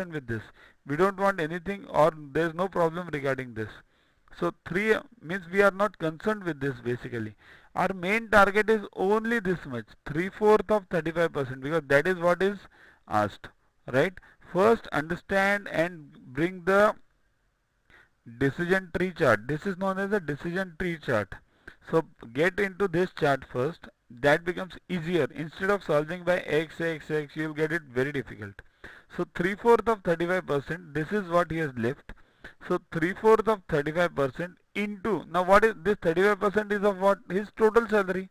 with this. We don't want anything, or there is no problem regarding this. So 3 means we are not concerned with this basically. Our main target is only this much, 3/4 of 35%, because that is what is asked, right? First understand and bring the decision tree chart. This is known as a decision tree chart. So get into this chart first. That becomes easier. Instead of solving by x, you will get it very difficult. So 3/4 of 35%, this is what he has left. So 3/4 of 35% into, now what is this? 35% is of what? His total salary,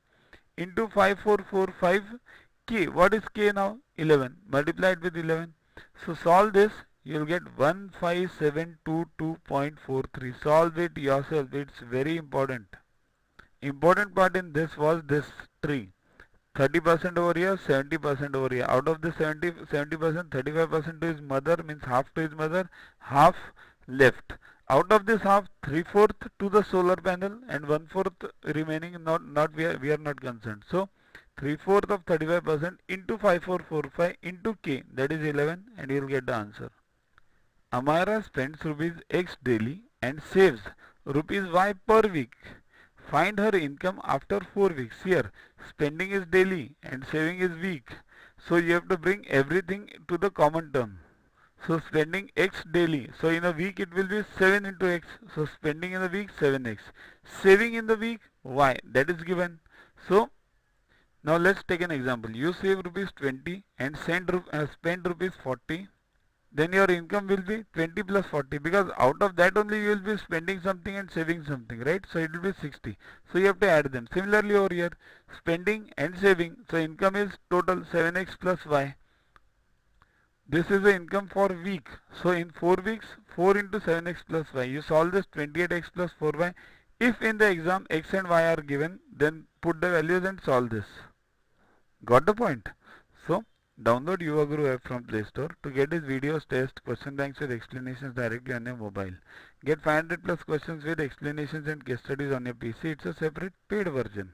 into 5445 k. What is k now? 11. Multiply it with 11. So solve this. You will get 15722.43. Solve it yourself. It's very important. Important part in this was this tree. 30% over here, 70% over here. Out of the 70%, 35% to his mother, means half to his mother, half left. Out of this half, 3/4 to the solar panel, and 1/4 remaining, not we are not concerned. So 3/4 of 35% into 5445 into k, that is 11, and you will get the answer. Amara spends rupees X daily and saves rupees Y per week. Find her income after 4 weeks. Here, spending is daily and saving is week. So you have to bring everything to the common term. So spending X daily. So in a week it will be 7 into X. So spending in a week 7X. Saving in the week Y. That is given. So now let's take an example. You save rupees 20 and spend rupees 40. Then your income will be 20 plus 40, because out of that only you will be spending something and saving something, right? So it will be 60. So you have to add them. Similarly over here, spending and saving. So income is total 7x plus y. This is the income for week. So in 4 weeks, 4 into 7x plus y. You solve this 28x plus 4y. If in the exam x and y are given, then put the values and solve this. Got the point? So download YuvaGuru app from Play Store to get his videos, tests, question banks with explanations directly on your mobile. Get 500 plus questions with explanations and case studies on your PC. It's a separate paid version.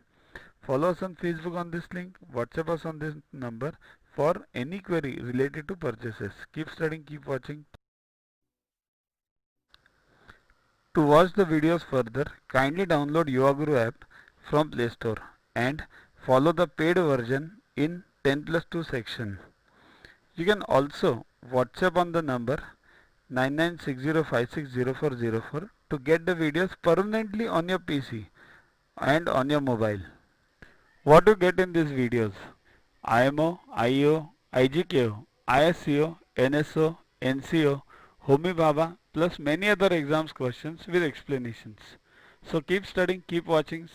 Follow us on Facebook on this link. WhatsApp us on this number for any query related to purchases. Keep studying, keep watching. To watch the videos further, kindly download YuvaGuru app from Play Store and follow the paid version in 10+2 section. You can also WhatsApp on the number 9960560404 to get the videos permanently on your PC and on your mobile. What to get in these videos? IMO, IEO, IGKO, ISCO, NSO, NCO, Homi Baba, plus many other exams questions with explanations. So keep studying, keep watching.